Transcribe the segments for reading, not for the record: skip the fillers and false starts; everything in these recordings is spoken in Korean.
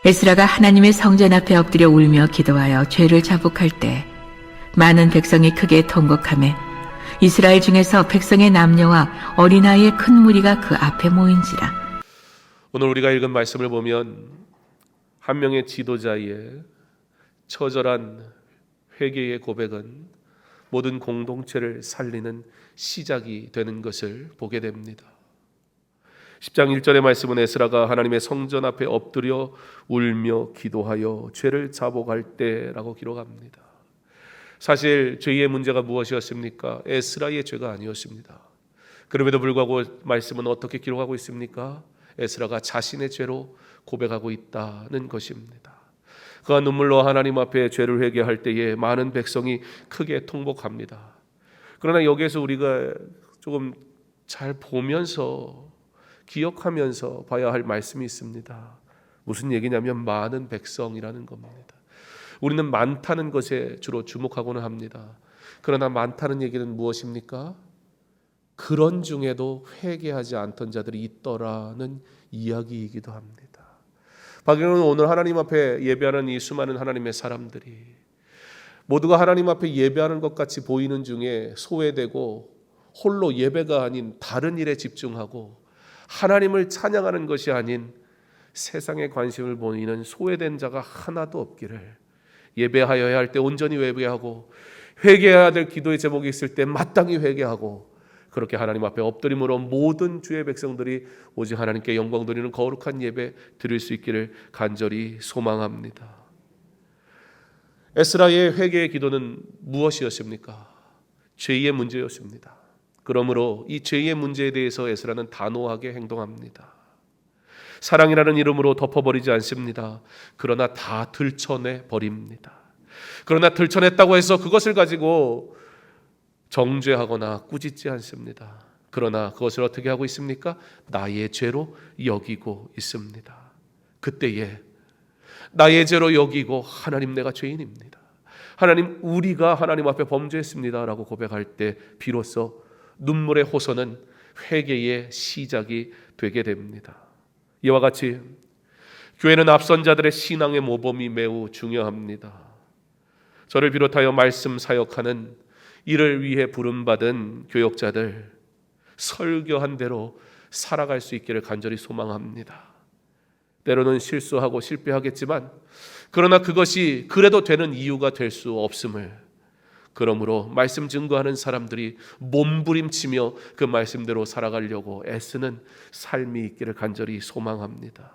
에스라가 하나님의 성전 앞에 엎드려 울며 기도하여 죄를 자복할 때 많은 백성이 크게 통곡하며 이스라엘 중에서 백성의 남녀와 어린아이의 큰 무리가 그 앞에 모인지라. 오늘 우리가 읽은 말씀을 보면 한 명의 지도자의 처절한 회개의 고백은 모든 공동체를 살리는 시작이 되는 것을 보게 됩니다. 10장 1절의 말씀은 에스라가 하나님의 성전 앞에 엎드려 울며 기도하여 죄를 자복할 때라고 기록합니다. 사실 죄의 문제가 무엇이었습니까? 에스라의 죄가 아니었습니다. 그럼에도 불구하고 말씀은 어떻게 기록하고 있습니까? 에스라가 자신의 죄로 고백하고 있다는 것입니다. 그가 눈물로 하나님 앞에 죄를 회개할 때에 많은 백성이 크게 통곡합니다. 그러나 여기에서 우리가 조금 잘 보면서 기억하면서 봐야 할 말씀이 있습니다. 무슨 얘기냐면 많은 백성이라는 겁니다. 우리는 많다는 것에 주로 주목하고는 합니다. 그러나 많다는 얘기는 무엇입니까? 그런 중에도 회개하지 않던 자들이 있더라는 이야기이기도 합니다. 박영은 오늘 하나님 앞에 예배하는 이 수많은 하나님의 사람들이 모두가 하나님 앞에 예배하는 것 같이 보이는 중에 소외되고 홀로 예배가 아닌 다른 일에 집중하고 하나님을 찬양하는 것이 아닌 세상에 관심을 보이는 소외된 자가 하나도 없기를, 예배하여야 할 때 온전히 예배하고 회개해야 될 기도의 제목이 있을 때 마땅히 회개하고 그렇게 하나님 앞에 엎드림으로 모든 주의 백성들이 오직 하나님께 영광 드리는 거룩한 예배 드릴 수 있기를 간절히 소망합니다. 에스라의 회개의 기도는 무엇이었습니까? 죄의 문제였습니다. 그러므로 이 죄의 문제에 대해서 에스라는 단호하게 행동합니다. 사랑이라는 이름으로 덮어버리지 않습니다. 그러나 다 들춰내 버립니다. 그러나 들춰냈다고 해서 그것을 가지고 정죄하거나 꾸짖지 않습니다. 그러나 그것을 어떻게 하고 있습니까? 나의 죄로 여기고 있습니다. 그때에 나의 죄로 여기고 하나님 내가 죄인입니다. 하나님 우리가 하나님 앞에 범죄했습니다 라고 고백할 때 비로소 눈물의 호소는 회개의 시작이 되게 됩니다. 이와 같이 교회는 앞선 자들의 신앙의 모범이 매우 중요합니다. 저를 비롯하여 말씀 사역하는 이를 위해 부름받은 교역자들 설교한 대로 살아갈 수 있기를 간절히 소망합니다. 때로는 실수하고 실패하겠지만 그러나 그것이 그래도 되는 이유가 될 수 없음을, 그러므로 말씀 증거하는 사람들이 몸부림치며 그 말씀대로 살아가려고 애쓰는 삶이 있기를 간절히 소망합니다.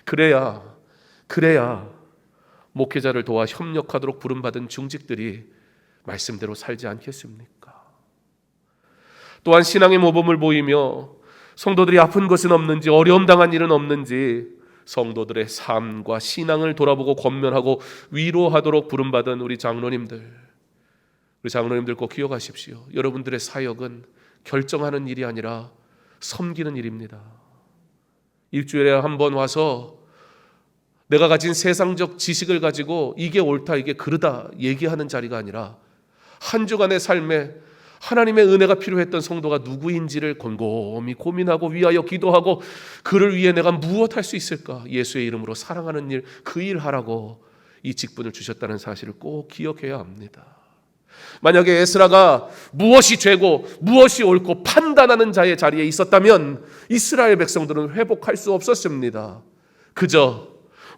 그래야 목회자를 도와 협력하도록 부름받은 중직들이 말씀대로 살지 않겠습니까? 또한 신앙의 모범을 보이며 성도들이 아픈 것은 없는지 어려움 당한 일은 없는지 성도들의 삶과 신앙을 돌아보고 권면하고 위로하도록 부름받은 우리 장로님들 꼭 기억하십시오. 여러분들의 사역은 결정하는 일이 아니라 섬기는 일입니다. 일주일에 한 번 와서 내가 가진 세상적 지식을 가지고 이게 옳다 이게 그르다 얘기하는 자리가 아니라 한 주간의 삶에 하나님의 은혜가 필요했던 성도가 누구인지를 곰곰이 고민하고 위하여 기도하고 그를 위해 내가 무엇 할 수 있을까, 예수의 이름으로 사랑하는 일, 그 일 하라고 이 직분을 주셨다는 사실을 꼭 기억해야 합니다. 만약에 에스라가 무엇이 죄고 무엇이 옳고 판단하는 자의 자리에 있었다면 이스라엘 백성들은 회복할 수 없었습니다. 그저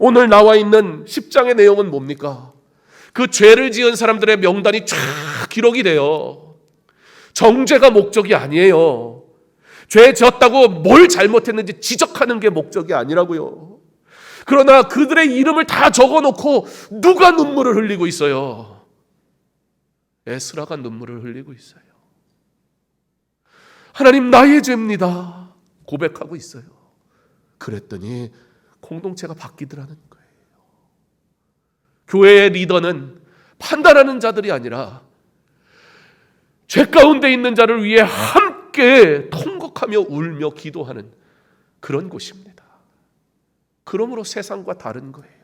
오늘 나와 있는 10장의 내용은 뭡니까? 그 죄를 지은 사람들의 명단이 쫙 기록이 돼요. 정죄가 목적이 아니에요. 죄 지었다고 뭘 잘못했는지 지적하는 게 목적이 아니라고요. 그러나 그들의 이름을 다 적어놓고 누가 눈물을 흘리고 있어요? 에스라가 눈물을 흘리고 있어요. 하나님 나의 죄입니다 고백하고 있어요. 그랬더니 공동체가 바뀌더라는 거예요. 교회의 리더는 판단하는 자들이 아니라 죄 가운데 있는 자를 위해 함께 통곡하며 울며 기도하는 그런 곳입니다. 그러므로 세상과 다른 거예요.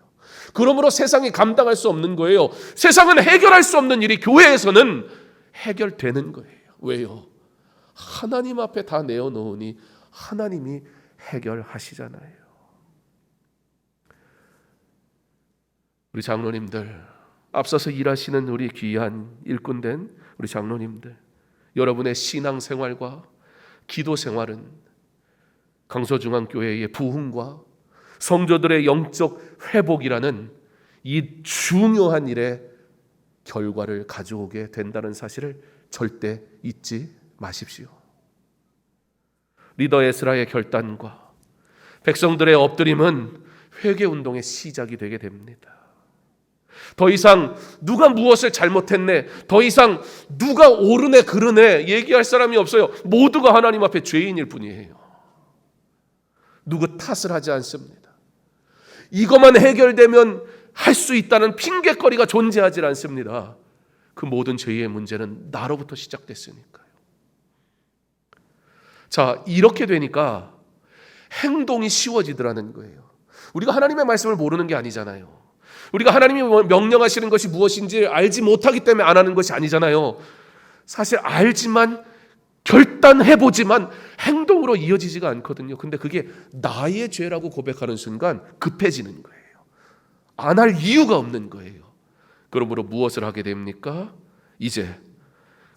그러므로 세상이 감당할 수 없는 거예요. 세상은 해결할 수 없는 일이 교회에서는 해결되는 거예요. 왜요? 하나님 앞에 다 내어놓으니 하나님이 해결하시잖아요. 우리 장로님들, 앞서서 일하시는 우리 귀한 일꾼된 우리 장로님들, 여러분의 신앙생활과 기도생활은 강서중앙교회의 부흥과 성도들의 영적 회복이라는 이 중요한 일의 결과를 가져오게 된다는 사실을 절대 잊지 마십시오. 리더 에스라의 결단과 백성들의 엎드림은 회개운동의 시작이 되게 됩니다. 더 이상 누가 무엇을 잘못했네, 더 이상 누가 옳으네 그르네 얘기할 사람이 없어요. 모두가 하나님 앞에 죄인일 뿐이에요. 누구 탓을 하지 않습니다. 이것만 해결되면 할 수 있다는 핑계거리가 존재하지 않습니다. 그 모든 죄의 문제는 나로부터 시작됐으니까요. 자, 이렇게 되니까 행동이 쉬워지더라는 거예요. 우리가 하나님의 말씀을 모르는 게 아니잖아요. 우리가 하나님이 명령하시는 것이 무엇인지 알지 못하기 때문에 안 하는 것이 아니잖아요. 사실 알지만 결단해보지만 행동으로 이어지지가 않거든요. 근데 그게 나의 죄라고 고백하는 순간 급해지는 거예요. 안 할 이유가 없는 거예요. 그러므로 무엇을 하게 됩니까? 이제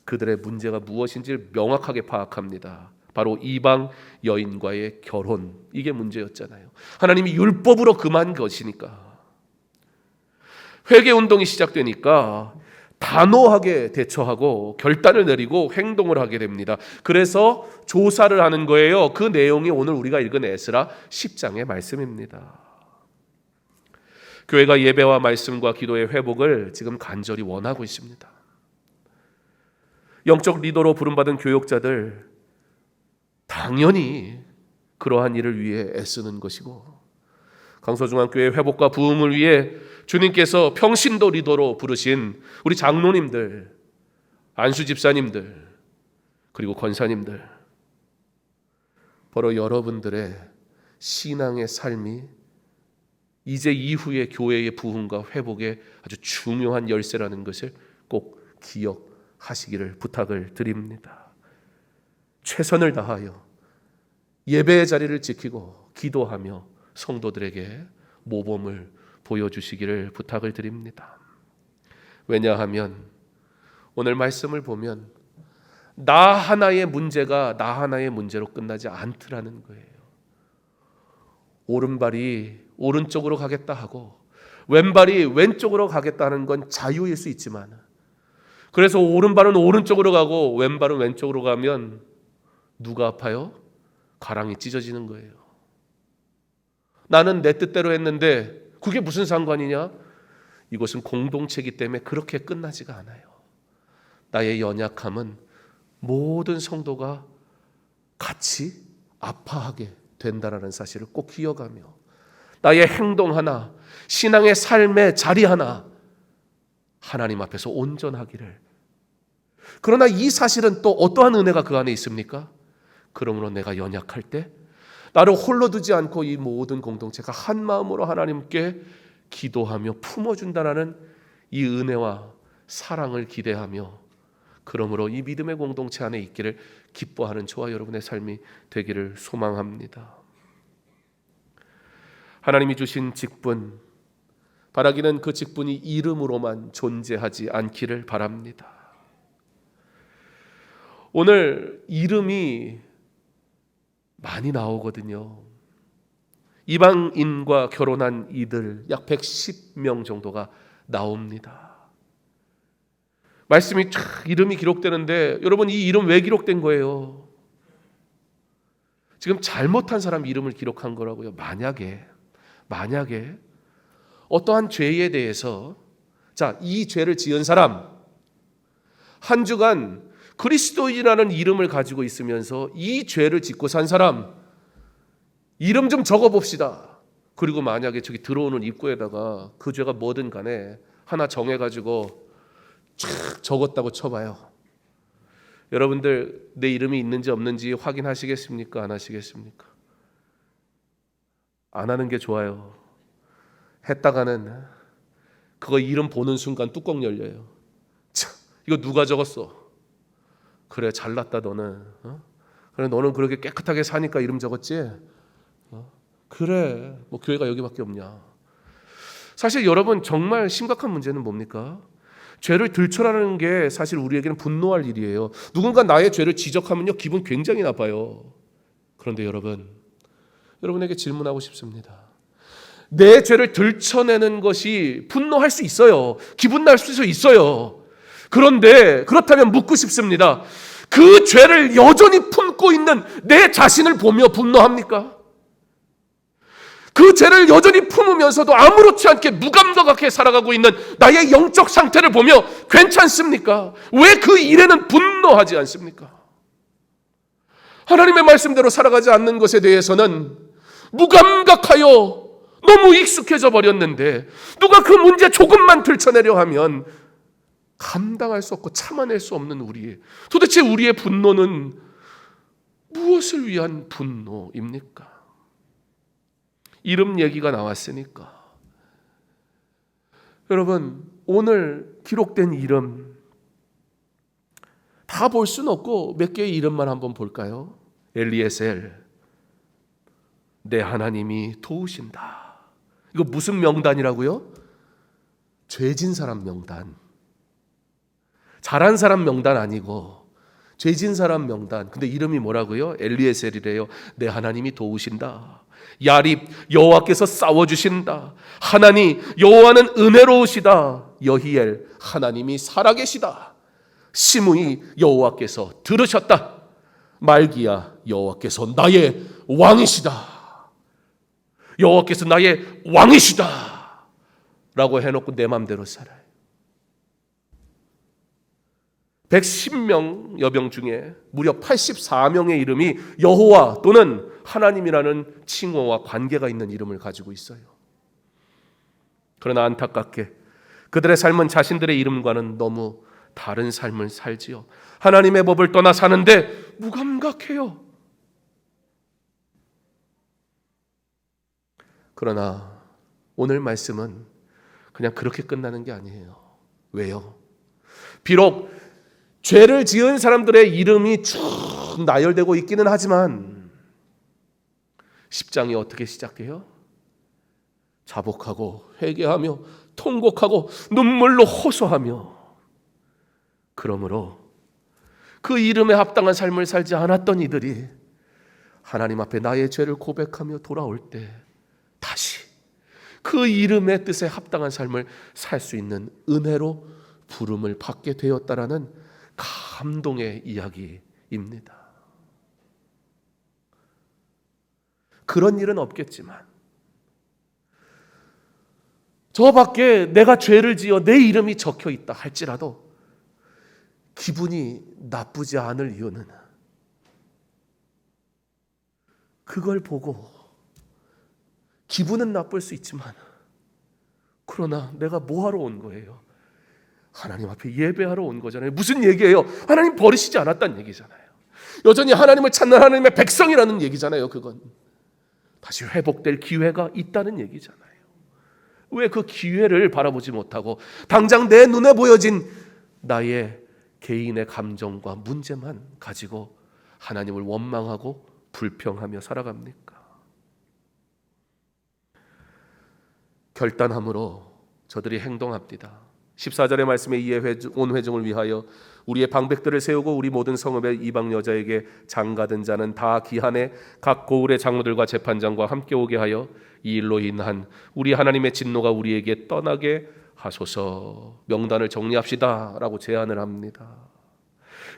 그들의 문제가 무엇인지를 명확하게 파악합니다. 바로 이방 여인과의 결혼, 이게 문제였잖아요. 하나님이 율법으로 금한 것이니까. 회개운동이 시작되니까 단호하게 대처하고 결단을 내리고 행동을 하게 됩니다. 그래서 조사를 하는 거예요. 그 내용이 오늘 우리가 읽은 에스라 10장의 말씀입니다. 교회가 예배와 말씀과 기도의 회복을 지금 간절히 원하고 있습니다. 영적 리더로 부름받은 교역자들 당연히 그러한 일을 위해 애쓰는 것이고, 강서중앙교회 회복과 부흥을 위해 주님께서 평신도 리더로 부르신 우리 장로님들, 안수 집사님들, 그리고 권사님들, 바로 여러분들의 신앙의 삶이 이제 이후의 교회의 부흥과 회복의 아주 중요한 열쇠라는 것을 꼭 기억하시기를 부탁을 드립니다. 최선을 다하여 예배의 자리를 지키고 기도하며 성도들에게 모범을 보여주시기를 부탁을 드립니다. 왜냐하면 오늘 말씀을 보면 나 하나의 문제가 나 하나의 문제로 끝나지 않더라는 거예요. 오른발이 오른쪽으로 가겠다 하고 왼발이 왼쪽으로 가겠다는 건 자유일 수 있지만, 그래서 오른발은 오른쪽으로 가고 왼발은 왼쪽으로 가면 누가 아파요? 가랑이 찢어지는 거예요. 나는 내 뜻대로 했는데 그게 무슨 상관이냐? 이것은 공동체이기 때문에 그렇게 끝나지가 않아요. 나의 연약함은 모든 성도가 같이 아파하게 된다는 사실을 꼭 기억하며, 나의 행동 하나, 신앙의 삶의 자리 하나 하나님 앞에서 온전하기를. 그러나 이 사실은 또 어떠한 은혜가 그 안에 있습니까? 그러므로 내가 연약할 때 나를 홀로 두지 않고 이 모든 공동체가 한 마음으로 하나님께 기도하며 품어준다는 이 은혜와 사랑을 기대하며, 그러므로 이 믿음의 공동체 안에 있기를 기뻐하는 저와 여러분의 삶이 되기를 소망합니다. 하나님이 주신 직분, 바라기는 그 직분이 이름으로만 존재하지 않기를 바랍니다. 오늘 이름이 많이 나오거든요. 이방인과 결혼한 이들 약 110명 정도가 나옵니다. 말씀이 쫙 이름이 기록되는데, 여러분 이 이름 왜 기록된 거예요? 지금 잘못한 사람 이름을 기록한 거라고요. 만약에 어떠한 죄에 대해서, 자, 이 죄를 지은 사람 한 주간 그리스도인이라는 이름을 가지고 있으면서 이 죄를 짓고 산 사람 이름 좀 적어봅시다. 그리고 만약에 저기 들어오는 입구에다가 그 죄가 뭐든 간에 하나 정해가지고 쫙 적었다고 쳐봐요. 여러분들 내 이름이 있는지 없는지 확인하시겠습니까? 안 하시겠습니까? 안 하는 게 좋아요. 했다가는 그거 이름 보는 순간 뚜껑 열려요. 참, 이거 누가 적었어? 그래, 잘났다 너는. 그래, 너는 그렇게 깨끗하게 사니까 이름 적었지? 그래, 뭐 교회가 여기밖에 없냐? 사실 여러분, 정말 심각한 문제는 뭡니까? 죄를 들춰라는 게 사실 우리에게는 분노할 일이에요. 누군가 나의 죄를 지적하면요, 기분 굉장히 나빠요. 그런데 여러분에게 질문하고 싶습니다. 내 죄를 들춰내는 것이 분노할 수 있어요. 기분 날 수 있어요. 그런데 그렇다면 묻고 싶습니다. 그 죄를 여전히 품고 있는 내 자신을 보며 분노합니까? 그 죄를 여전히 품으면서도 아무렇지 않게 무감각하게 살아가고 있는 나의 영적 상태를 보며 괜찮습니까? 왜 그 일에는 분노하지 않습니까? 하나님의 말씀대로 살아가지 않는 것에 대해서는 무감각하여 너무 익숙해져 버렸는데, 누가 그 문제 조금만 들춰내려 하면 감당할 수 없고 참아낼 수 없는 도대체 우리의 분노는 무엇을 위한 분노입니까? 이름 얘기가 나왔으니까, 여러분, 오늘 기록된 이름 다 볼 수는 없고 몇 개의 이름만 한번 볼까요? 엘리에셀, 내 하나님이 도우신다. 이거 무슨 명단이라고요? 죄진 사람 명단. 잘한 사람 명단 아니고 죄진 사람 명단. 근데 이름이 뭐라고요? 엘리에셀이래요. 내 하나님이 도우신다. 야립, 여호와께서 싸워주신다. 하나니, 여호와는 은혜로우시다. 여히엘, 하나님이 살아계시다. 시므이, 여호와께서 들으셨다. 말기야, 여호와께서 나의 왕이시다. 여호와께서 나의 왕이시다 라고 해놓고 내 맘대로 살아요. 110명 여병 중에 무려 84명의 이름이 여호와 또는 하나님이라는 칭호와 관계가 있는 이름을 가지고 있어요. 그러나 안타깝게 그들의 삶은 자신들의 이름과는 너무 다른 삶을 살지요. 하나님의 법을 떠나 사는데 무감각해요. 그러나 오늘 말씀은 그냥 그렇게 끝나는 게 아니에요. 왜요? 비록 죄를 지은 사람들의 이름이 쭉 나열되고 있기는 하지만 10장이 어떻게 시작해요? 자복하고 회개하며 통곡하고 눈물로 호소하며, 그러므로 그 이름에 합당한 삶을 살지 않았던 이들이 하나님 앞에 나의 죄를 고백하며 돌아올 때 다시 그 이름의 뜻에 합당한 삶을 살 수 있는 은혜로 부름을 받게 되었다라는 감동의 이야기입니다. 그런 일은 없겠지만 저 밖에 내가 죄를 지어 내 이름이 적혀 있다 할지라도 기분이 나쁘지 않을 이유는 그걸 보고 기분은 나쁠 수 있지만, 그러나 내가 뭐하러 온 거예요? 하나님 앞에 예배하러 온 거잖아요. 무슨 얘기예요? 하나님 버리시지 않았다는 얘기잖아요. 여전히 하나님을 찾는 하나님의 백성이라는 얘기잖아요. 그건 다시 회복될 기회가 있다는 얘기잖아요. 왜 그 기회를 바라보지 못하고 당장 내 눈에 보여진 나의 개인의 감정과 문제만 가지고 하나님을 원망하고 불평하며 살아갑니까? 결단함으로 저들이 행동합니다. 14절의 말씀에 이에 온 회중을 위하여 우리의 방백들을 세우고 우리 모든 성읍의 이방 여자에게 장가든 자는 다 기한에 각 고을의 장로들과 재판장과 함께 오게 하여 이 일로 인한 우리 하나님의 진노가 우리에게 떠나게 하소서. 명단을 정리합시다 라고 제안을 합니다.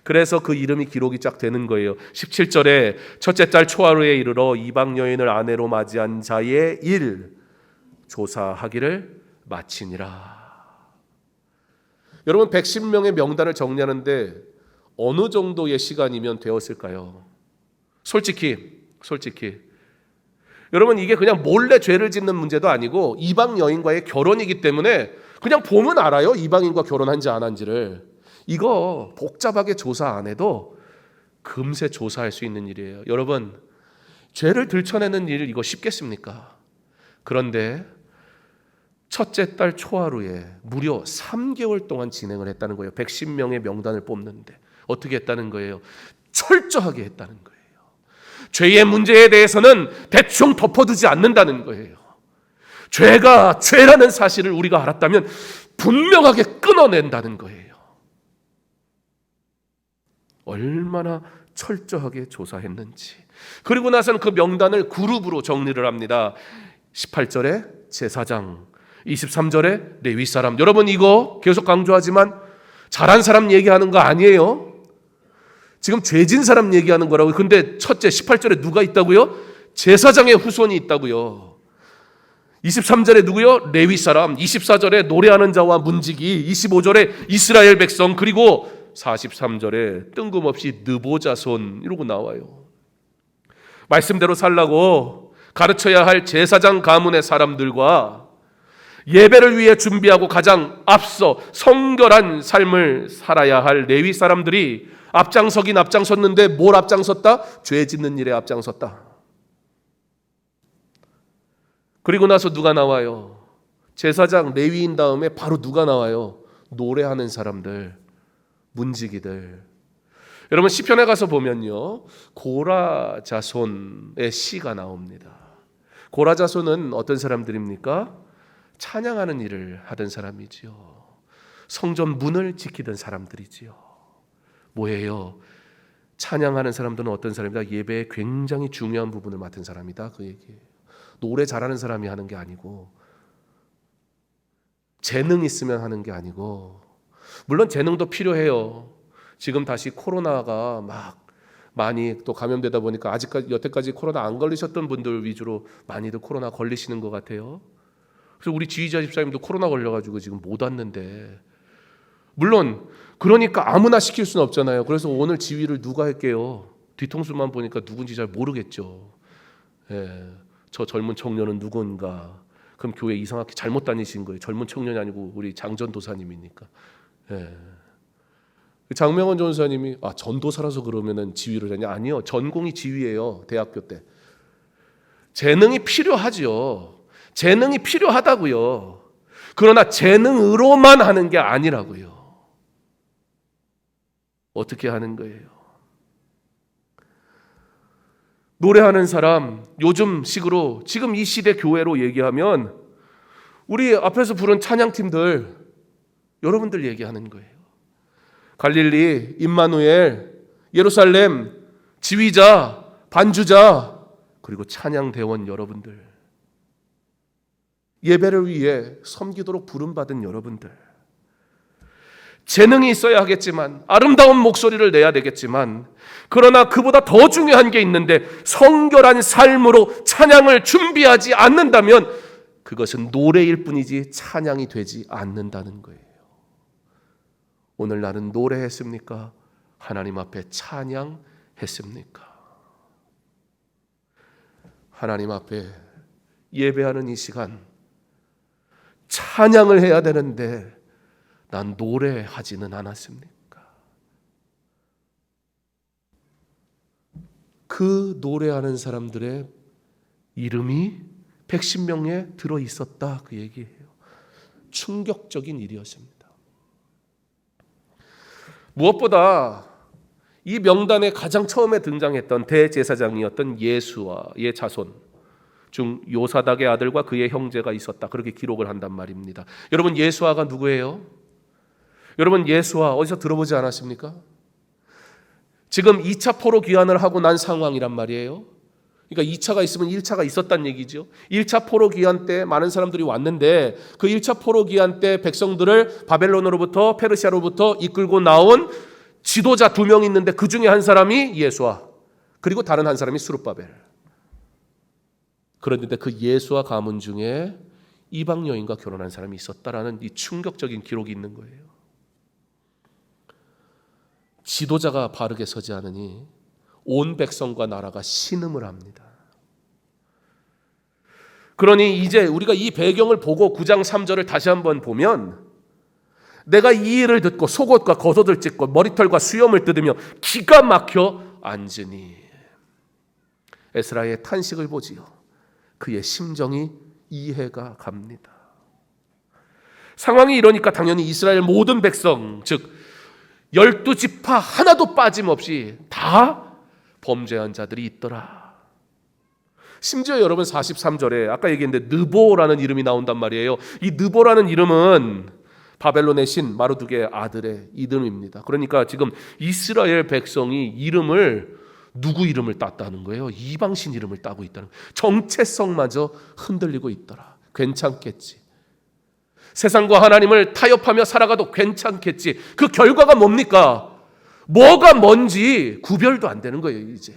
그래서 그 이름이 기록이 쫙 되는 거예요. 17절에 첫째 달 초하루에 이르러 이방 여인을 아내로 맞이한 자의 일 조사하기를 마치니라. 여러분, 110명의 명단을 정리하는데 어느 정도의 시간이면 되었을까요? 솔직히 여러분, 이게 그냥 몰래 죄를 짓는 문제도 아니고 이방 여인과의 결혼이기 때문에 그냥 보면 알아요. 이방인과 결혼한지 안 한지를. 이거 복잡하게 조사 안 해도 금세 조사할 수 있는 일이에요. 여러분, 죄를 들춰내는 일 이거 쉽겠습니까? 그런데 첫째 달 초하루에 무려 3개월 동안 진행을 했다는 거예요. 110명의 명단을 뽑는데 어떻게 했다는 거예요? 철저하게 했다는 거예요. 죄의 문제에 대해서는 대충 덮어두지 않는다는 거예요. 죄가 죄라는 사실을 우리가 알았다면 분명하게 끊어낸다는 거예요. 얼마나 철저하게 조사했는지. 그리고 나서는 그 명단을 그룹으로 정리를 합니다. 18절에 제사장, 23절에 레위 사람. 여러분, 이거 계속 강조하지만 잘한 사람 얘기하는 거 아니에요. 지금 죄진 사람 얘기하는 거라고요. 근데 첫째 18절에 누가 있다고요? 제사장의 후손이 있다고요. 23절에 누구요? 레위 사람. 24절에 노래하는 자와 문지기. 25절에 이스라엘 백성. 그리고 43절에 뜬금없이 느보자손 이러고 나와요. 말씀대로 살라고 가르쳐야 할 제사장 가문의 사람들과 예배를 위해 준비하고 가장 앞서 성결한 삶을 살아야 할 레위 사람들이 앞장서긴 앞장섰는데 뭘 앞장섰다? 죄 짓는 일에 앞장섰다. 그리고 나서 누가 나와요? 제사장 레위인 다음에 바로 누가 나와요? 노래하는 사람들, 문지기들. 여러분, 시편에 가서 보면요, 고라 자손의 시가 나옵니다. 고라 자손은 어떤 사람들입니까? 찬양하는 일을 하던 사람이지요. 성전 문을 지키던 사람들이지요. 뭐예요? 찬양하는 사람들은 어떤 사람이다? 예배에 굉장히 중요한 부분을 맡은 사람이다, 그 얘기예요. 노래 잘하는 사람이 하는 게 아니고, 재능 있으면 하는 게 아니고, 물론 재능도 필요해요. 지금 다시 코로나가 막 많이 또 감염되다 보니까 여태까지 코로나 안 걸리셨던 분들 위주로 많이들 코로나 걸리시는 것 같아요. 그래서 우리 지휘자 집사님도 코로나 걸려가지고 지금 못 왔는데, 물론 그러니까 아무나 시킬 수는 없잖아요. 그래서 오늘 지휘를 누가 할게요? 뒤통수만 보니까 누군지 잘 모르겠죠. 예, 저 젊은 청년은 누군가? 그럼 교회 이상하게 잘못 다니신 거예요. 젊은 청년이 아니고 우리 장전 도사님이니까. 예. 장명원 전사님이 전도사라서 그러면은 지휘를 하냐? 아니요, 전공이 지휘예요. 대학교 때. 재능이 필요하지요. 재능이 필요하다고요. 그러나 재능으로만 하는 게 아니라고요. 어떻게 하는 거예요? 노래하는 사람, 요즘 식으로 지금 이 시대 교회로 얘기하면 우리 앞에서 부른 찬양팀들, 여러분들 얘기하는 거예요. 갈릴리, 임마누엘, 예루살렘, 지휘자, 반주자, 그리고 찬양대원 여러분들, 예배를 위해 섬기도록 부름받은 여러분들, 재능이 있어야 하겠지만, 아름다운 목소리를 내야 되겠지만, 그러나 그보다 더 중요한 게 있는데 성결한 삶으로 찬양을 준비하지 않는다면 그것은 노래일 뿐이지 찬양이 되지 않는다는 거예요. 오늘 나는 노래했습니까? 하나님 앞에 찬양했습니까? 하나님 앞에 예배하는 이 시간 찬양을 해야 되는데 난 노래하지는 않았습니까? 그 노래하는 사람들의 이름이 110명에 들어있었다, 그 얘기예요. 충격적인 일이었습니다. 무엇보다 이 명단에 가장 처음에 등장했던 대제사장이었던 예수와의 자손 중 요사닥의 아들과 그의 형제가 있었다, 그렇게 기록을 한단 말입니다. 여러분, 예수아가 누구예요? 여러분, 예수아 어디서 들어보지 않았습니까? 지금 2차 포로 귀환을 하고 난 상황이란 말이에요. 그러니까 2차가 있으면 1차가 있었단 얘기죠. 1차 포로 귀환 때 많은 사람들이 왔는데 그 1차 포로 귀환 때 백성들을 바벨론으로부터, 페르시아로부터 이끌고 나온 지도자 2명 있는데 그 중에 한 사람이 예수아, 그리고 다른 한 사람이 수룹바벨. 그런데 그 예수아 가문 중에 이방 여인과 결혼한 사람이 있었다라는 이 충격적인 기록이 있는 거예요. 지도자가 바르게 서지 않으니 온 백성과 나라가 신음을 합니다. 그러니 이제 우리가 이 배경을 보고 9장 3절을 다시 한번 보면, 내가 이 일을 듣고 속옷과 겉옷을 찢고 머리털과 수염을 뜯으며 기가 막혀 앉으니 에스라의 탄식을 보지요. 그의 심정이 이해가 갑니다. 상황이 이러니까 당연히 이스라엘 모든 백성, 즉 12지파 하나도 빠짐없이 다 범죄한 자들이 있더라. 심지어 여러분 43절에 아까 얘기했는데 느보라는 이름이 나온단 말이에요. 이 느보라는 이름은 바벨론의 신 마르둑의 아들의 이름입니다. 그러니까 지금 이스라엘 백성이 이름을 누구 이름을 땄다는 거예요? 이방신 이름을 따고 있다는 거예요. 정체성마저 흔들리고 있더라. 괜찮겠지. 세상과 하나님을 타협하며 살아가도 괜찮겠지. 그 결과가 뭡니까? 뭐가 뭔지 구별도 안 되는 거예요. 이제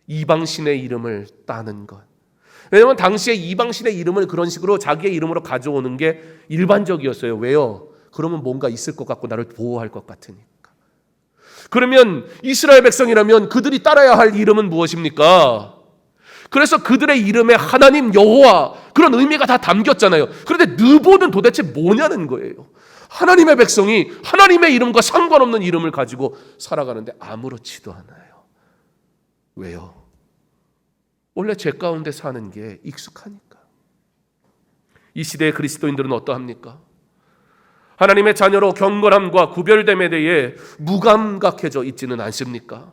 이방신의 이름을 따는 것. 왜냐하면 당시에 이방신의 이름을 그런 식으로 자기의 이름으로 가져오는 게 일반적이었어요. 왜요? 그러면 뭔가 있을 것 같고 나를 보호할 것 같으니까. 그러면 이스라엘 백성이라면 그들이 따라야 할 이름은 무엇입니까? 그래서 그들의 이름에 하나님, 여호와 그런 의미가 다 담겼잖아요. 그런데 느보는 도대체 뭐냐는 거예요. 하나님의 백성이 하나님의 이름과 상관없는 이름을 가지고 살아가는데 아무렇지도 않아요. 왜요? 원래 죄 가운데 사는 게 익숙하니까. 이 시대의 그리스도인들은 어떠합니까? 하나님의 자녀로 경건함과 구별됨에 대해 무감각해져 있지는 않습니까?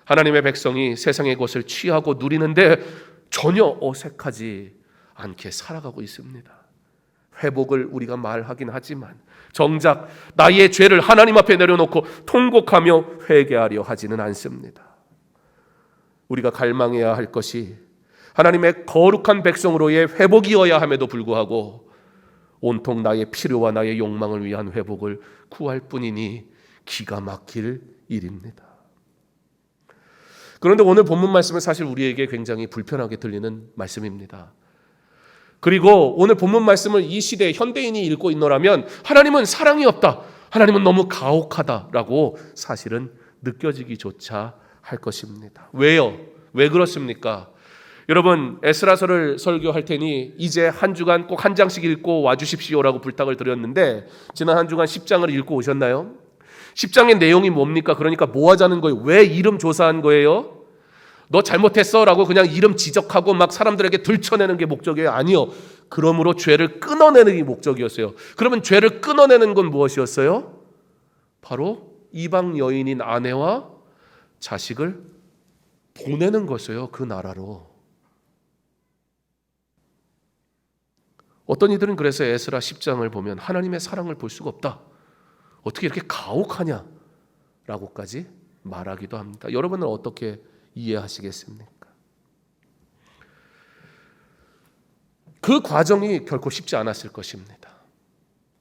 하나님의 백성이 세상의 것을 취하고 누리는데 전혀 어색하지 않게 살아가고 있습니다. 회복을 우리가 말하긴 하지만 정작 나의 죄를 하나님 앞에 내려놓고 통곡하며 회개하려 하지는 않습니다. 우리가 갈망해야 할 것이 하나님의 거룩한 백성으로의 회복이어야 함에도 불구하고 온통 나의 필요와 나의 욕망을 위한 회복을 구할 뿐이니 기가 막힐 일입니다. 그런데 오늘 본문 말씀은 사실 우리에게 굉장히 불편하게 들리는 말씀입니다. 그리고 오늘 본문 말씀을 이 시대의 현대인이 읽고 있노라면 하나님은 사랑이 없다, 하나님은 너무 가혹하다라고 사실은 느껴지기조차 할 것입니다. 왜요? 왜 그렇습니까? 여러분, 에스라서를 설교할 테니 이제 한 주간 꼭 한 장씩 읽고 와주십시오라고 부탁을 드렸는데 지난 한 주간 10장을 읽고 오셨나요? 10장의 내용이 뭡니까? 그러니까 뭐 하자는 거예요? 왜 이름 조사한 거예요? 너 잘못했어 라고 그냥 이름 지적하고 막 사람들에게 들춰내는 게 목적이에요? 아니요. 그러므로 죄를 끊어내는 게 목적이었어요. 그러면 죄를 끊어내는 건 무엇이었어요? 바로 이방 여인인 아내와 자식을 보내는 것이에요. 그 나라로. 어떤 이들은 그래서 에스라 10장을 보면 하나님의 사랑을 볼 수가 없다, 어떻게 이렇게 가혹하냐 라고까지 말하기도 합니다. 여러분은 어떻게 이해하시겠습니까? 그 과정이 결코 쉽지 않았을 것입니다.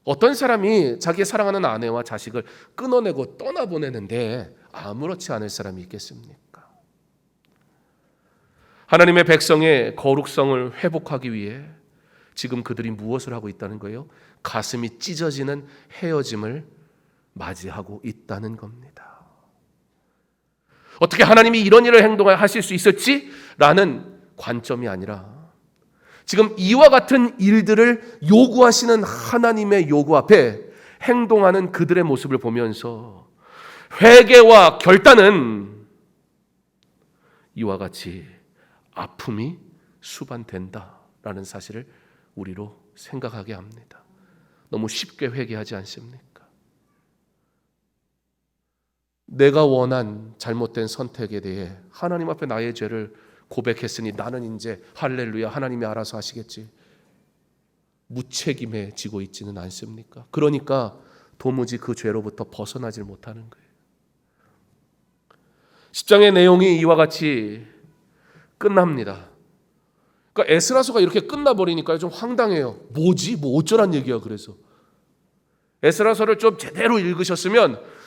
어떤 사람이 자기의 사랑하는 아내와 자식을 끊어내고 떠나보내는데 아무렇지 않을 사람이 있겠습니까? 하나님의 백성의 거룩성을 회복하기 위해 지금 그들이 무엇을 하고 있다는 거예요? 가슴이 찢어지는 헤어짐을 맞이하고 있다는 겁니다. 어떻게 하나님이 이런 일을 행동하실 수 있었지? 라는 관점이 아니라 지금 이와 같은 일들을 요구하시는 하나님의 요구 앞에 행동하는 그들의 모습을 보면서 회개와 결단은 이와 같이 아픔이 수반된다라는 사실을 우리로 생각하게 합니다. 너무 쉽게 회개하지 않습니까? 내가 원한 잘못된 선택에 대해 하나님 앞에 나의 죄를 고백했으니 나는 이제 할렐루야 하나님이 알아서 하시겠지, 무책임해지고 있지는 않습니까? 그러니까 도무지 그 죄로부터 벗어나질 못하는 거예요. 10장의 내용이 이와 같이 끝납니다. 그러니까 에스라서가 이렇게 끝나버리니까 좀 황당해요. 뭐지? 뭐 어쩌란 얘기야. 그래서 에스라서를 좀 제대로 읽으셨으면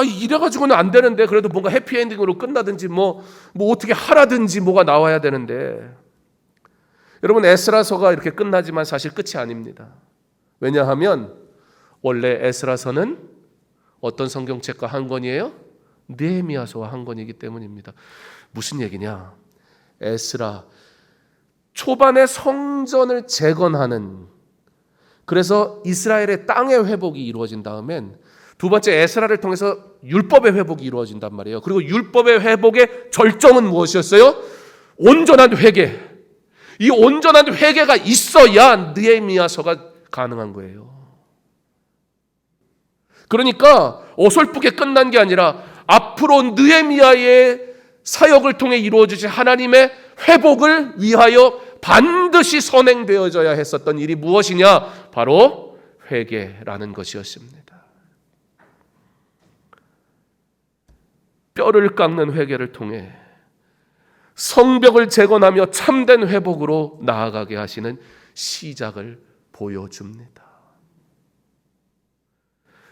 이래가지고는 안 되는데 그래도 뭔가 해피엔딩으로 끝나든지 뭐 어떻게 하라든지 뭐가 나와야 되는데, 여러분 에스라서가 이렇게 끝나지만 사실 끝이 아닙니다. 왜냐하면 원래 에스라서는 어떤 성경책과 한 권이에요? 느헤미야서와 한 권이기 때문입니다. 무슨 얘기냐? 에스라 초반에 성전을 재건하는, 그래서 이스라엘의 땅의 회복이 이루어진 다음엔 두 번째 에스라를 통해서 율법의 회복이 이루어진단 말이에요. 그리고 율법의 회복의 절정은 무엇이었어요? 온전한 회개. 이 온전한 회개가 있어야 느헤미야서가 가능한 거예요. 그러니까 어설프게 끝난 게 아니라 앞으로 느헤미야의 사역을 통해 이루어지실 하나님의 회복을 위하여 반드시 선행되어져야 했었던 일이 무엇이냐? 바로 회개라는 것이었습니다. 뼈를 깎는 회개를 통해 성벽을 재건하며 참된 회복으로 나아가게 하시는 시작을 보여줍니다.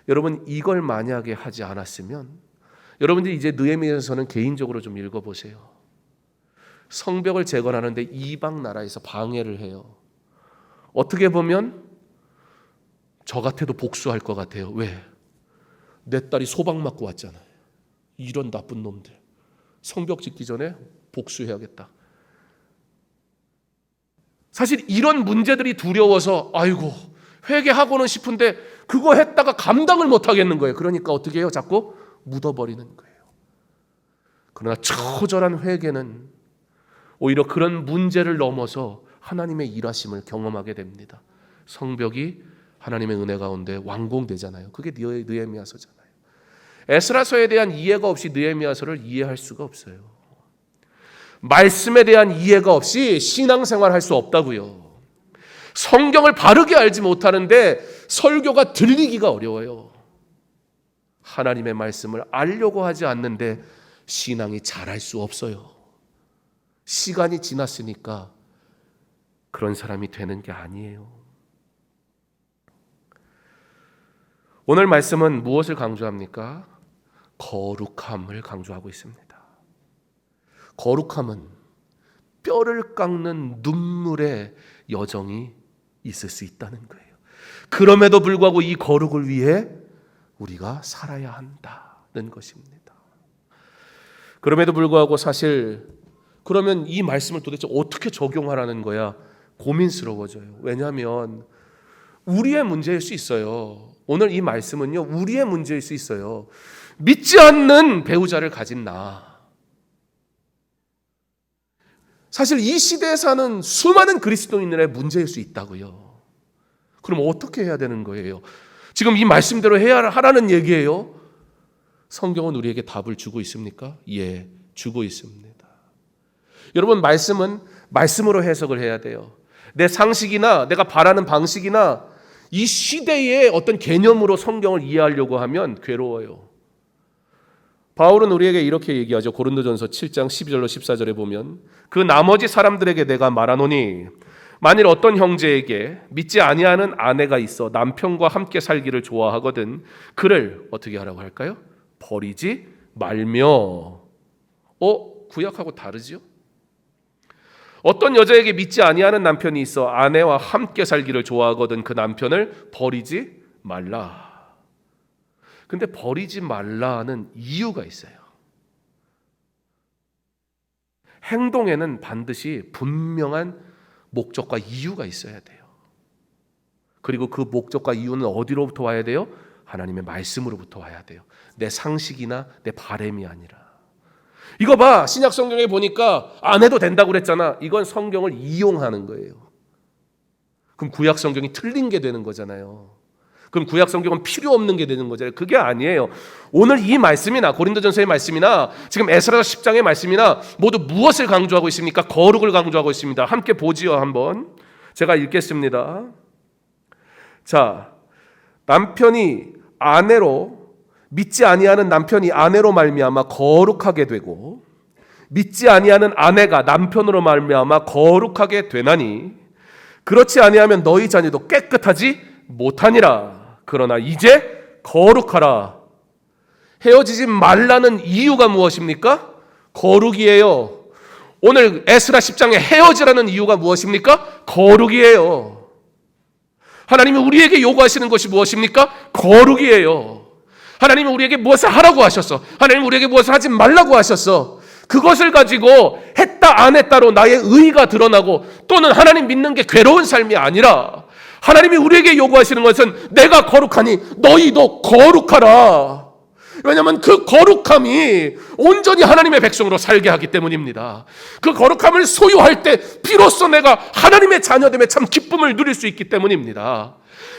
여러분, 이걸 만약에 하지 않았으면 여러분들이 이제 느헤미야서는 개인적으로 좀 읽어보세요. 성벽을 재건하는데 이방 나라에서 방해를 해요. 어떻게 보면 저 같아도 복수할 것 같아요. 왜? 내 딸이 소방 맞고 왔잖아요. 이런 나쁜 놈들. 성벽 짓기 전에 복수해야겠다. 사실 이런 문제들이 두려워서 아이고 회개하고는 싶은데 그거 했다가 감당을 못 하겠는 거예요. 그러니까 어떻게 해요? 자꾸 묻어버리는 거예요. 그러나 처절한 회개는 오히려 그런 문제를 넘어서 하나님의 일하심을 경험하게 됩니다. 성벽이 하나님의 은혜 가운데 완공되잖아요. 그게 느헤미야서잖아요. 에스라서에 대한 이해가 없이 느헤미야서를 이해할 수가 없어요. 말씀에 대한 이해가 없이 신앙생활 할 수 없다고요. 성경을 바르게 알지 못하는데 설교가 들리기가 어려워요. 하나님의 말씀을 알려고 하지 않는데 신앙이 자랄 수 없어요. 시간이 지났으니까 그런 사람이 되는 게 아니에요. 오늘 말씀은 무엇을 강조합니까? 거룩함을 강조하고 있습니다. 거룩함은 뼈를 깎는 눈물의 여정이 있을 수 있다는 거예요. 그럼에도 불구하고 이 거룩을 위해 우리가 살아야 한다는 것입니다. 그럼에도 불구하고 사실 그러면 이 말씀을 도대체 어떻게 적용하라는 거야? 고민스러워져요. 왜냐하면 우리의 문제일 수 있어요. 오늘 이 말씀은요, 우리의 문제일 수 있어요. 믿지 않는 배우자를 가진 나. 사실 이 시대에 사는 수많은 그리스도인들의 문제일 수 있다고요. 그럼 어떻게 해야 되는 거예요? 지금 이 말씀대로 해야 하라는 얘기예요. 성경은 우리에게 답을 주고 있습니까? 예, 주고 있습니다. 여러분, 말씀은 말씀으로 해석을 해야 돼요. 내 상식이나 내가 바라는 방식이나 이 시대의 어떤 개념으로 성경을 이해하려고 하면 괴로워요. 바울은 우리에게 이렇게 얘기하죠. 고린도전서 7장 12절로 14절에 보면 그 나머지 사람들에게 내가 말하노니 만일 어떤 형제에게 믿지 아니하는 아내가 있어 남편과 함께 살기를 좋아하거든 그를 어떻게 하라고 할까요? 버리지 말며. 구약하고 다르지요? 어떤 여자에게 믿지 아니하는 남편이 있어 아내와 함께 살기를 좋아하거든 그 남편을 버리지 말라. 근데 버리지 말라는 이유가 있어요. 행동에는 반드시 분명한 목적과 이유가 있어야 돼요. 그리고 그 목적과 이유는 어디로부터 와야 돼요? 하나님의 말씀으로부터 와야 돼요. 내 상식이나 내 바램이 아니라. 이거 봐, 신약 성경에 보니까 안 해도 된다고 그랬잖아. 이건 성경을 이용하는 거예요. 그럼 구약 성경이 틀린 게 되는 거잖아요. 그럼 구약 성경은 필요 없는 게 되는 거잖아요. 그게 아니에요. 오늘 이 말씀이나 고린도전서의 말씀이나 지금 에스라서 10장의 말씀이나 모두 무엇을 강조하고 있습니까? 거룩을 강조하고 있습니다. 함께 보지요. 한번 제가 읽겠습니다. 자, 남편이 아내로 믿지 아니하는 남편이 아내로 말미암아 거룩하게 되고 믿지 아니하는 아내가 남편으로 말미암아 거룩하게 되나니 그렇지 아니하면 너희 자녀도 깨끗하지 못하니라. 그러나 이제 거룩하라. 헤어지지 말라는 이유가 무엇입니까? 거룩이에요. 오늘 에스라 10장에 헤어지라는 이유가 무엇입니까? 거룩이에요. 하나님이 우리에게 요구하시는 것이 무엇입니까? 거룩이에요. 하나님이 우리에게 무엇을 하라고 하셨어. 하나님이 우리에게 무엇을 하지 말라고 하셨어. 그것을 가지고 했다 안 했다로 나의 의의가 드러나고 또는 하나님 믿는 게 괴로운 삶이 아니라 하나님이 우리에게 요구하시는 것은 내가 거룩하니 너희도 거룩하라. 왜냐하면 그 거룩함이 온전히 하나님의 백성으로 살게 하기 때문입니다. 그 거룩함을 소유할 때 비로소 내가 하나님의 자녀됨에 참 기쁨을 누릴 수 있기 때문입니다.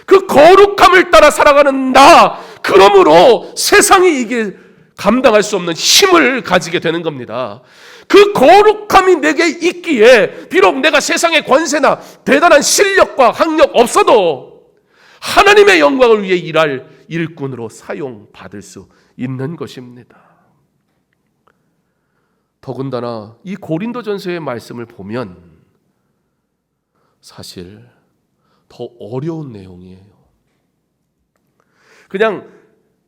그 거룩함을 따라 살아가는 나, 그러므로 세상이 이길 감당할 수 없는 힘을 가지게 되는 겁니다. 그 거룩함이 내게 있기에 비록 내가 세상의 권세나 대단한 실력과 학력 없어도 하나님의 영광을 위해 일할 일꾼으로 사용받을 수 있는 것입니다. 더군다나 이 고린도전서의 말씀을 보면 사실 더 어려운 내용이에요. 그냥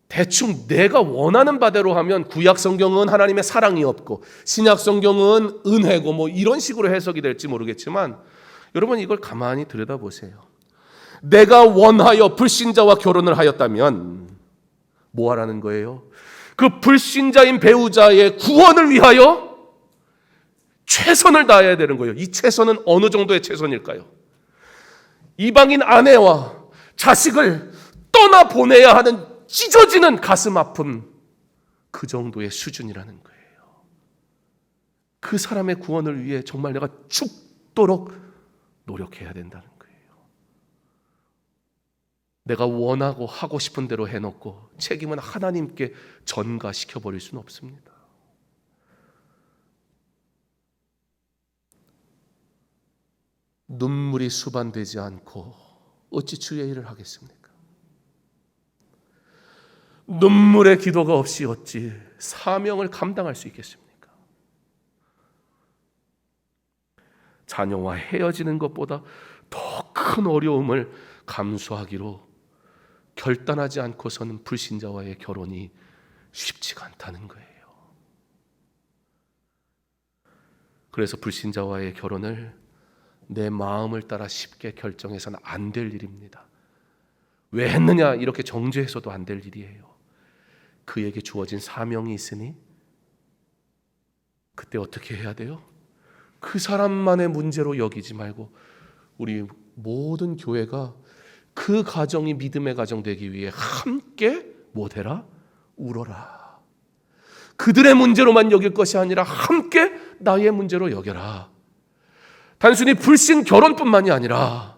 대충 내가 원하는 바대로 하면 구약 성경은 하나님의 사랑이 없고 신약 성경은 은혜고 뭐 이런 식으로 해석이 될지 모르겠지만 여러분 이걸 가만히 들여다보세요. 내가 원하여 불신자와 결혼을 하였다면 뭐 하라는 거예요? 그 불신자인 배우자의 구원을 위하여 최선을 다해야 되는 거예요. 이 최선은 어느 정도의 최선일까요? 이방인 아내와 자식을 떠나보내야 하는 찢어지는 가슴 아픔, 그 정도의 수준이라는 거예요. 그 사람의 구원을 위해 정말 내가 죽도록 노력해야 된다는 거예요. 내가 원하고 하고 싶은 대로 해놓고 책임은 하나님께 전가시켜버릴 수는 없습니다. 눈물이 수반되지 않고 어찌 주의 일을 하겠습니까? 눈물의 기도가 없이 어찌 사명을 감당할 수 있겠습니까? 자녀와 헤어지는 것보다 더 큰 어려움을 감수하기로 결단하지 않고서는 불신자와의 결혼이 쉽지가 않다는 거예요. 그래서 불신자와의 결혼을 내 마음을 따라 쉽게 결정해서는 안 될 일입니다. 왜 했느냐 이렇게 정죄해서도 안 될 일이에요. 그에게 주어진 사명이 있으니 그때 어떻게 해야 돼요? 그 사람만의 문제로 여기지 말고 우리 모든 교회가 그 가정이 믿음의 가정 되기 위해 함께 못해라? 울어라. 그들의 문제로만 여길 것이 아니라 함께 나의 문제로 여겨라. 단순히 불신 결혼뿐만이 아니라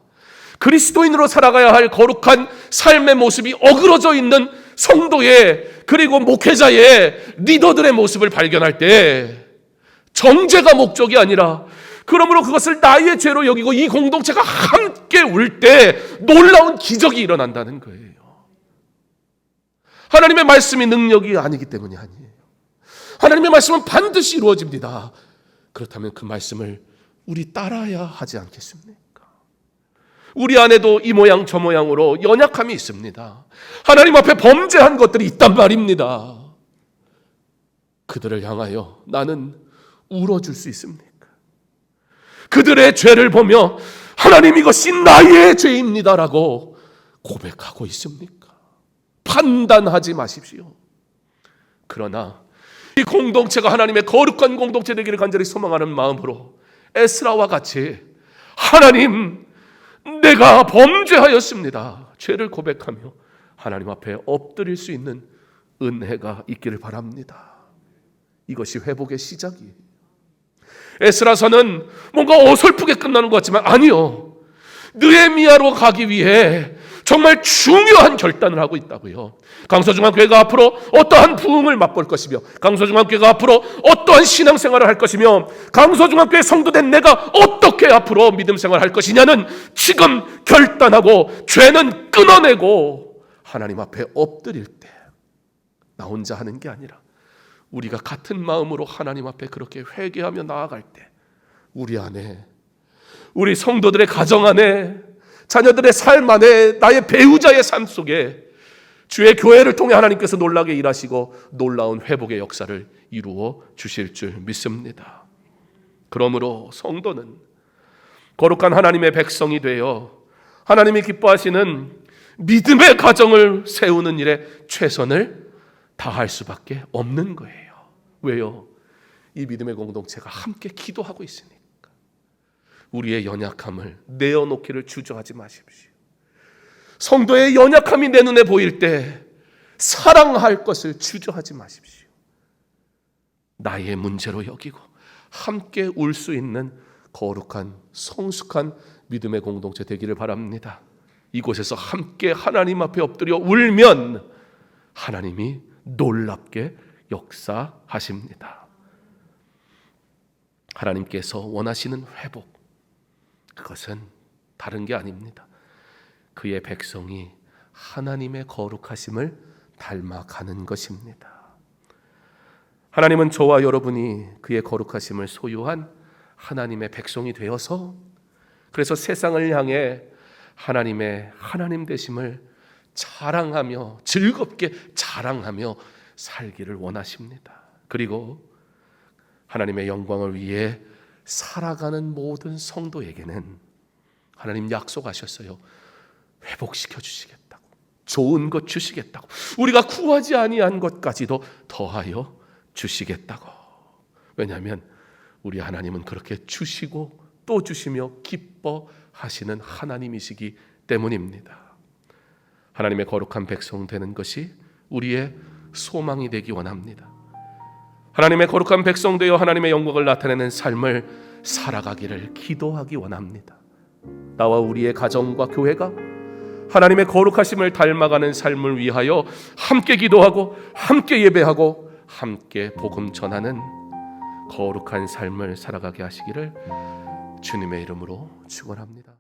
그리스도인으로 살아가야 할 거룩한 삶의 모습이 어그러져 있는 성도의 그리고 목회자의 리더들의 모습을 발견할 때 정죄가 목적이 아니라 그러므로 그것을 나의 죄로 여기고 이 공동체가 함께 울 때 놀라운 기적이 일어난다는 거예요. 하나님의 말씀이 능력이 아니기 때문이 아니에요. 하나님의 말씀은 반드시 이루어집니다. 그렇다면 그 말씀을 우리 따라야 하지 않겠습니까? 우리 안에도 이 모양 저 모양으로 연약함이 있습니다. 하나님 앞에 범죄한 것들이 있단 말입니다. 그들을 향하여 나는 울어줄 수 있습니까? 그들의 죄를 보며 하나님 이것이 나의 죄입니다라고 고백하고 있습니까? 판단하지 마십시오. 그러나 이 공동체가 하나님의 거룩한 공동체 되기를 간절히 소망하는 마음으로 에스라와 같이 하나님 내가 범죄하였습니다. 죄를 고백하며 하나님 앞에 엎드릴 수 있는 은혜가 있기를 바랍니다. 이것이 회복의 시작이에요. 에스라서는 뭔가 어설프게 끝나는 것 같지만 아니요. 느헤미야로 가기 위해 정말 중요한 결단을 하고 있다고요. 강서중앙교회가 앞으로 어떠한 부흥을 맛볼 것이며 강서중앙교회가 앞으로 어떠한 신앙생활을 할 것이며 강서중앙교회 성도된 내가 어떻게 앞으로 믿음생활을 할 것이냐는 지금 결단하고 죄는 끊어내고 하나님 앞에 엎드릴 때 나 혼자 하는 게 아니라 우리가 같은 마음으로 하나님 앞에 그렇게 회개하며 나아갈 때 우리 안에 우리 성도들의 가정 안에 자녀들의 삶 안에 나의 배우자의 삶 속에 주의 교회를 통해 하나님께서 놀라게 일하시고 놀라운 회복의 역사를 이루어 주실 줄 믿습니다. 그러므로 성도는 거룩한 하나님의 백성이 되어 하나님이 기뻐하시는 믿음의 가정을 세우는 일에 최선을 다할 수밖에 없는 거예요. 왜요? 이 믿음의 공동체가 함께 기도하고 있으니까. 우리의 연약함을 내어놓기를 주저하지 마십시오. 성도의 연약함이 내 눈에 보일 때 사랑할 것을 주저하지 마십시오. 나의 문제로 여기고 함께 울 수 있는 거룩한 성숙한 믿음의 공동체 되기를 바랍니다. 이곳에서 함께 하나님 앞에 엎드려 울면 하나님이 놀랍게 역사하십니다. 하나님께서 원하시는 회복, 그것은 다른 게 아닙니다. 그의 백성이 하나님의 거룩하심을 닮아가는 것입니다. 하나님은 저와 여러분이 그의 거룩하심을 소유한 하나님의 백성이 되어서, 그래서 세상을 향해 하나님의 하나님 되심을 자랑하며 즐겁게 자랑하며 살기를 원하십니다. 그리고 하나님의 영광을 위해 살아가는 모든 성도에게는 하나님 약속하셨어요. 회복시켜 주시겠다고, 좋은 것 주시겠다고, 우리가 구하지 아니한 것까지도 더하여 주시겠다고. 왜냐하면 우리 하나님은 그렇게 주시고 또 주시며 기뻐하시는 하나님이시기 때문입니다. 하나님의 거룩한 백성 되는 것이 우리의 소망이 되기 원합니다. 하나님의 거룩한 백성 되어 하나님의 영광을 나타내는 삶을 살아가기를 기도하기 원합니다. 나와 우리의 가정과 교회가 하나님의 거룩하심을 닮아가는 삶을 위하여 함께 기도하고 함께 예배하고 함께 복음 전하는 거룩한 삶을 살아가게 하시기를 주님의 이름으로 축원합니다.